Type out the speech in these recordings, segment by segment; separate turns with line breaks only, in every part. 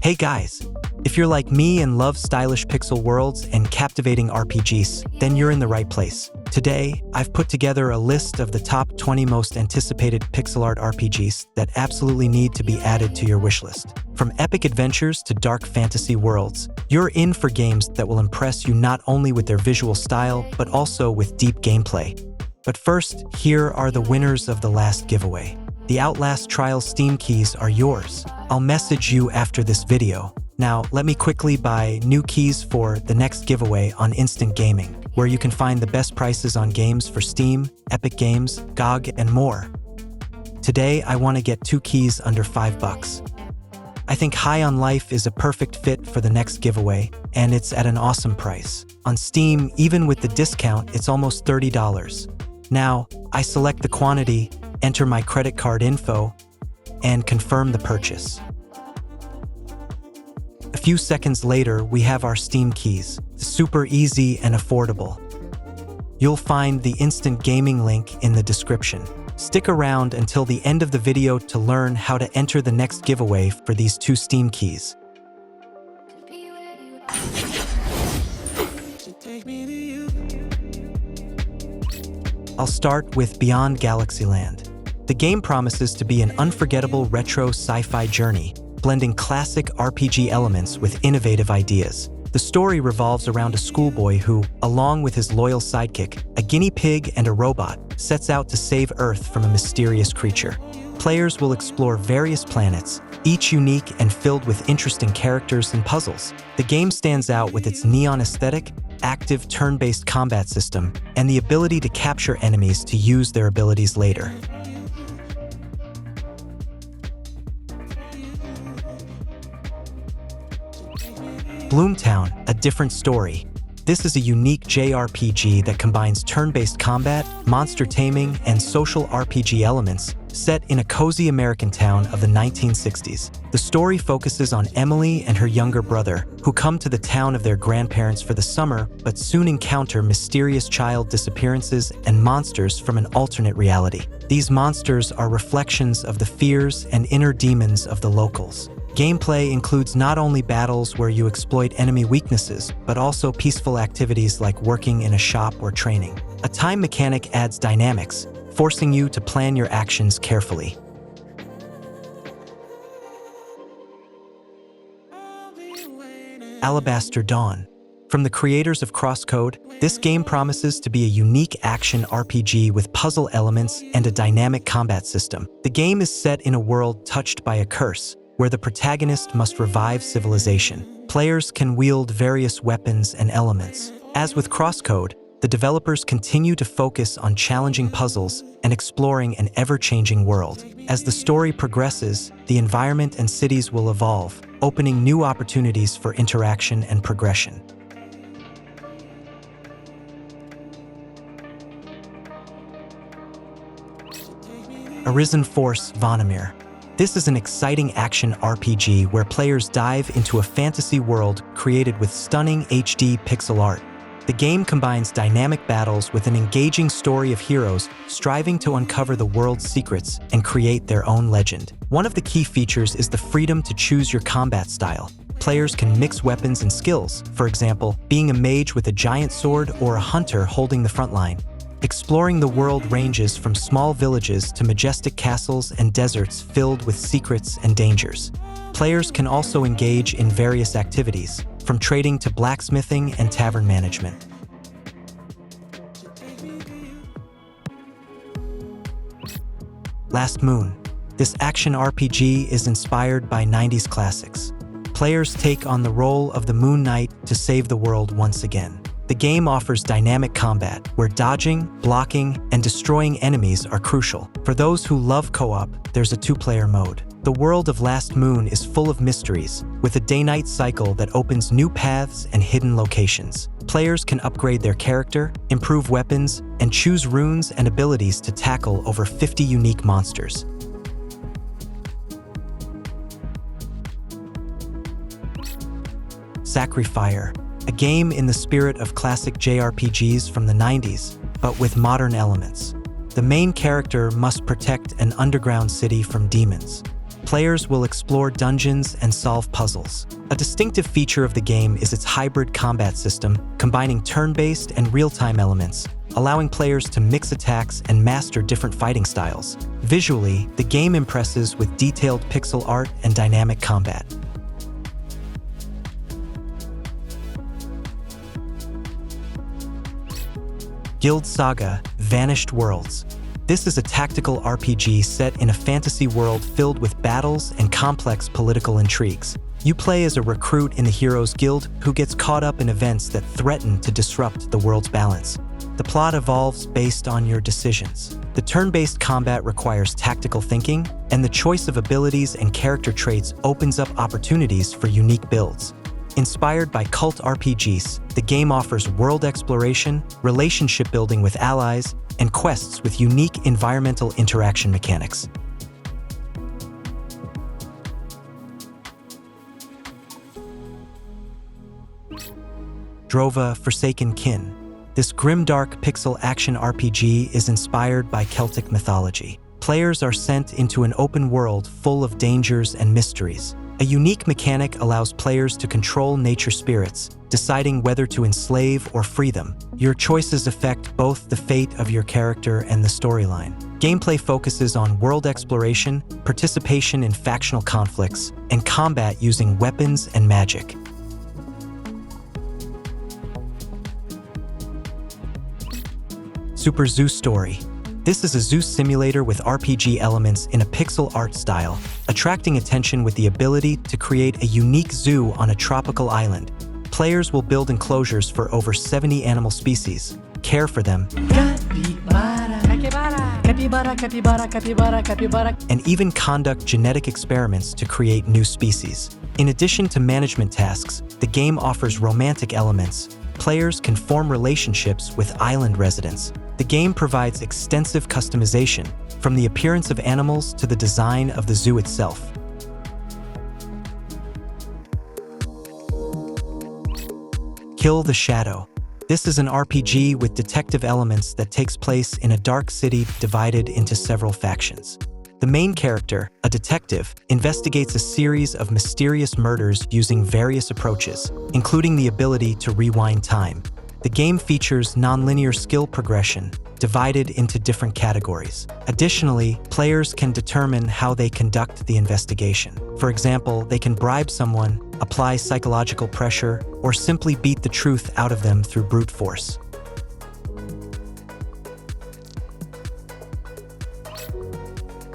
Hey guys, if you're like me and love stylish pixel worlds and captivating RPGs, then you're in the right place. Today, I've put together a list of the top 20 most anticipated pixel art RPGs that absolutely need to be added to your wishlist. From epic adventures to dark fantasy worlds, you're in for games that will impress you not only with their visual style, but also with deep gameplay. But first, here are the winners of the last giveaway. The Outlast Trial Steam keys are yours. I'll message you after this video. Now, let me quickly buy new keys for the next giveaway on Instant Gaming, where you can find the best prices on games for Steam, Epic Games, GOG, and more. Today, I want to get 2 keys under $5. I think High on Life is a perfect fit for the next giveaway, and it's at an awesome price. On Steam, even with the discount, it's almost $30. Now, I select the quantity, enter my credit card info, and confirm the purchase. A few seconds later, we have our Steam keys, super easy and affordable. You'll find the Instant Gaming link in the description. Stick around until the end of the video to learn how to enter the next giveaway for these 2 Steam keys. I'll start with Beyond Galaxyland. The game promises to be an unforgettable retro sci-fi journey, blending classic RPG elements with innovative ideas. The story revolves around a schoolboy who, along with his loyal sidekick, a guinea pig and a robot, sets out to save Earth from a mysterious creature. Players will explore various planets, each unique and filled with interesting characters and puzzles. The game stands out with its neon aesthetic, active turn-based combat system, and the ability to capture enemies to use their abilities later. Bloomtown, A Different Story. This is a unique JRPG that combines turn-based combat, monster taming, and social RPG elements, set in a cozy American town of the 1960s. The story focuses on Emily and her younger brother, who come to the town of their grandparents for the summer, but soon encounter mysterious child disappearances and monsters from an alternate reality. These monsters are reflections of the fears and inner demons of the locals. Gameplay includes not only battles where you exploit enemy weaknesses, but also peaceful activities like working in a shop or training. A time mechanic adds dynamics, forcing you to plan your actions carefully. Alabaster Dawn. From the creators of Crosscode, this game promises to be a unique action RPG with puzzle elements and a dynamic combat system. The game is set in a world touched by a curse, where the protagonist must revive civilization. Players can wield various weapons and elements. As with Crosscode, the developers continue to focus on challenging puzzles and exploring an ever-changing world. As the story progresses, the environment and cities will evolve, opening new opportunities for interaction and progression. Arisen Force Vonimir. This is an exciting action RPG where players dive into a fantasy world created with stunning HD pixel art. The game combines dynamic battles with an engaging story of heroes striving to uncover the world's secrets and create their own legend. One of the key features is the freedom to choose your combat style. Players can mix weapons and skills, for example, being a mage with a giant sword or a hunter holding the front line. Exploring the world ranges from small villages to majestic castles and deserts filled with secrets and dangers. Players can also engage in various activities, from trading to blacksmithing and tavern management. Last Moon. This action RPG is inspired by 90s classics. Players take on the role of the Moon Knight to save the world once again. The game offers dynamic combat, where dodging, blocking, and destroying enemies are crucial. For those who love co-op, there's a 2-player mode. The world of Last Moon is full of mysteries, with a day-night cycle that opens new paths and hidden locations. Players can upgrade their character, improve weapons, and choose runes and abilities to tackle over 50 unique monsters. SacriFire. A game in the spirit of classic JRPGs from the 90s, but with modern elements. The main character must protect an underground city from demons. players will explore dungeons and solve puzzles. A distinctive feature of the game is its hybrid combat system, combining turn-based and real-time elements, allowing players to mix attacks and master different fighting styles. Visually, the game impresses with detailed pixel art and dynamic combat. Guild Saga: Vanished Worlds. This is a tactical RPG set in a fantasy world filled with battles and complex political intrigues. You play as a recruit in the Heroes Guild who gets caught up in events that threaten to disrupt the world's balance. The plot evolves based on your decisions. The turn-based combat requires tactical thinking, and the choice of abilities and character traits opens up opportunities for unique builds. Inspired by cult RPGs, the game offers world exploration, relationship building with allies, and quests with unique environmental interaction mechanics. Drova: Forsaken Kin. This grimdark pixel action RPG is inspired by Celtic mythology. Players are sent into an open world full of dangers and mysteries. A unique mechanic allows players to control nature spirits, deciding whether to enslave or free them. Your choices affect both the fate of your character and the storyline. Gameplay focuses on world exploration, participation in factional conflicts, and combat using weapons and magic. Super Zoo Story. This is a zoo simulator with RPG elements in a pixel art style, attracting attention with the ability to create a unique zoo on a tropical island. Players will build enclosures for over 70 animal species, care for them, and even conduct genetic experiments to create new species. In addition to management tasks, the game offers romantic elements. Players can form relationships with island residents. The game provides extensive customization, from the appearance of animals to the design of the zoo itself. Kill the Shadow. This is an RPG with detective elements that takes place in a dark city divided into several factions. The main character, a detective, investigates a series of mysterious murders using various approaches, including the ability to rewind time. The game features non-linear skill progression, divided into different categories. Additionally, players can determine how they conduct the investigation. For example, they can bribe someone, apply psychological pressure, or simply beat the truth out of them through brute force.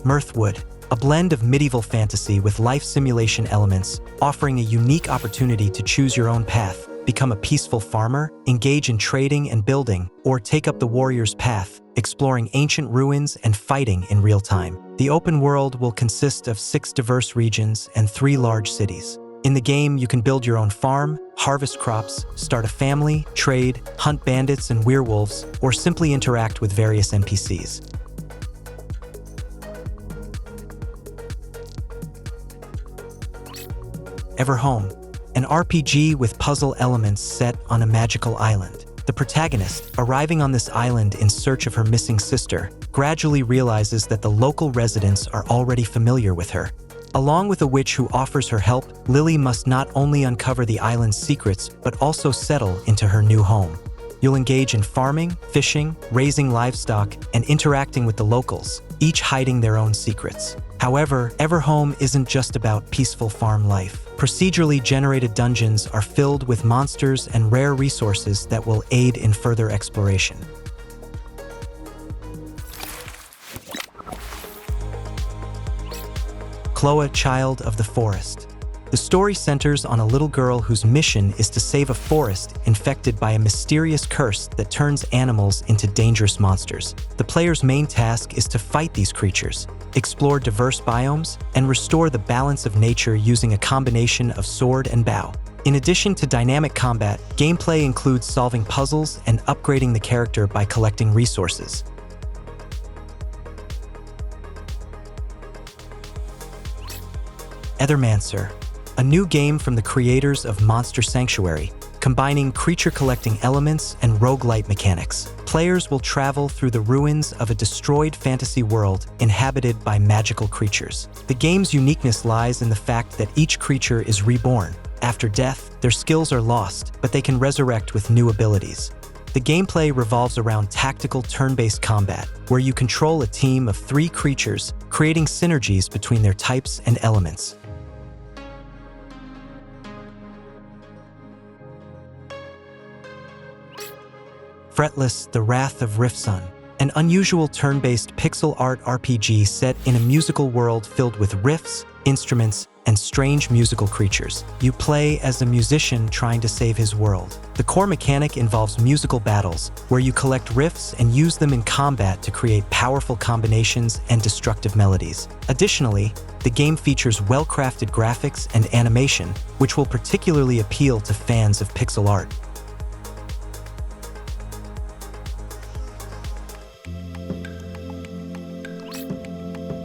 Mirthwood, a blend of medieval fantasy with life simulation elements, offering a unique opportunity to choose your own path, become a peaceful farmer, engage in trading and building, or take up the warrior's path, exploring ancient ruins and fighting in real time. The open world will consist of 6 diverse regions and 3 large cities. In the game, you can build your own farm, harvest crops, start a family, trade, hunt bandits and werewolves, or simply interact with various NPCs. Everholm, an RPG with puzzle elements set on a magical island. The protagonist, arriving on this island in search of her missing sister, gradually realizes that the local residents are already familiar with her. Along with a witch who offers her help, Lily must not only uncover the island's secrets, but also settle into her new home. You'll engage in farming, fishing, raising livestock, and interacting with the locals, each hiding their own secrets. However, Everholm isn't just about peaceful farm life. Procedurally generated dungeons are filled with monsters and rare resources that will aid in further exploration. Kloa, Child of the Forest. The story centers on a little girl whose mission is to save a forest infected by a mysterious curse that turns animals into dangerous monsters. The player's main task is to fight these creatures, explore diverse biomes, and restore the balance of nature using a combination of sword and bow. In addition to dynamic combat, gameplay includes solving puzzles and upgrading the character by collecting resources. Aethermancer, a new game from the creators of Monster Sanctuary, combining creature-collecting elements and roguelite mechanics. Players will travel through the ruins of a destroyed fantasy world inhabited by magical creatures. The game's uniqueness lies in the fact that each creature is reborn. After death, their skills are lost, but they can resurrect with new abilities. The gameplay revolves around tactical turn-based combat, where you control a team of 3 creatures, creating synergies between their types and elements. Fretless, The Wrath of Riffson, an unusual turn-based pixel art RPG set in a musical world filled with riffs, instruments, and strange musical creatures. You play as a musician trying to save his world. The core mechanic involves musical battles, where you collect riffs and use them in combat to create powerful combinations and destructive melodies. Additionally, the game features well-crafted graphics and animation, which will particularly appeal to fans of pixel art.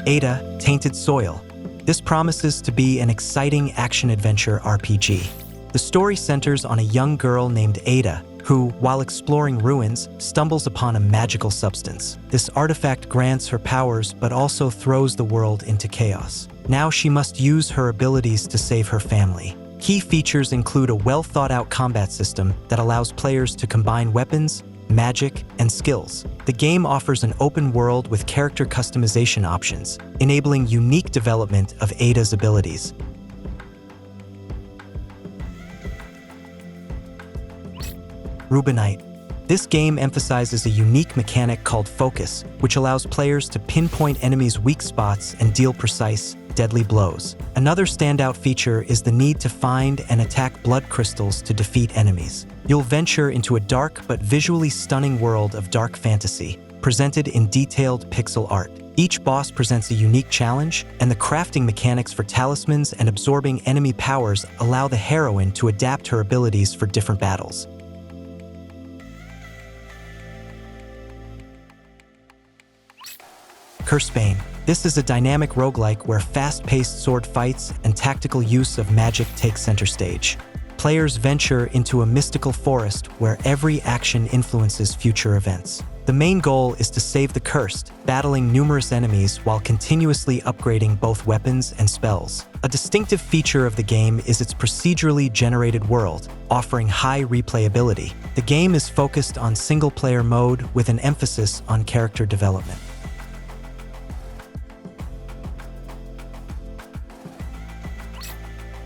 Ada, Tainted Soil. This promises to be an exciting action-adventure RPG. The story centers on a young girl named Ada, who, while exploring ruins, stumbles upon a magical substance. This artifact grants her powers but also throws the world into chaos. Now she must use her abilities to save her family. Key features include a well-thought-out combat system that allows players to combine weapons, magic, and skills. The game offers an open world with character customization options, enabling unique development of Ada's abilities. Rubinite. This game emphasizes a unique mechanic called focus, which allows players to pinpoint enemies' weak spots and deal precise, deadly blows. Another standout feature is the need to find and attack blood crystals to defeat enemies. You'll venture into a dark but visually stunning world of dark fantasy, presented in detailed pixel art. Each boss presents a unique challenge, and the crafting mechanics for talismans and absorbing enemy powers allow the heroine to adapt her abilities for different battles. Cursebane. This is a dynamic roguelike where fast-paced sword fights and tactical use of magic take center stage. Players venture into a mystical forest where every action influences future events. The main goal is to save the cursed, battling numerous enemies while continuously upgrading both weapons and spells. A distinctive feature of the game is its procedurally generated world, offering high replayability. The game is focused on single-player mode with an emphasis on character development.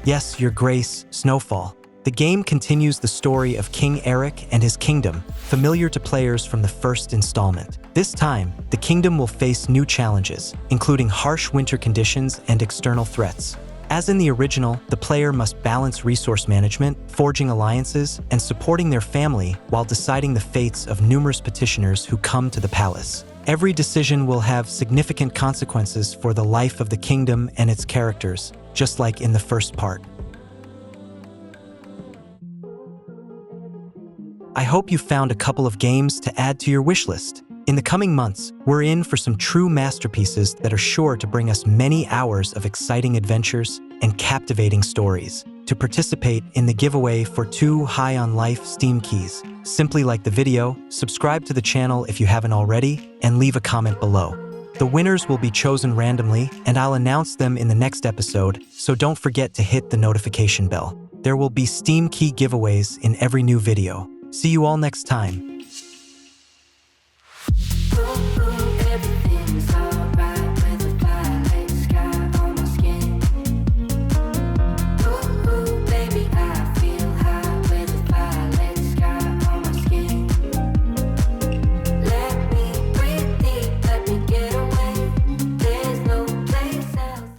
Yes, Your Grace, Snowfall. The game continues the story of King Eric and his kingdom, familiar to players from the first installment. This time, the kingdom will face new challenges, including harsh winter conditions and external threats. As in the original, the player must balance resource management, forging alliances, and supporting their family while deciding the fates of numerous petitioners who come to the palace. Every decision will have significant consequences for the life of the kingdom and its characters, just like in the first part. I hope you found a couple of games to add to your wish list. In the coming months, we're in for some true masterpieces that are sure to bring us many hours of exciting adventures and captivating stories. To participate in the giveaway for 2 High on Life Steam keys, simply like the video, subscribe to the channel if you haven't already, and leave a comment below. The winners will be chosen randomly, and I'll announce them in the next episode, so don't forget to hit the notification bell. There will be Steam key giveaways in every new video. See you all next time.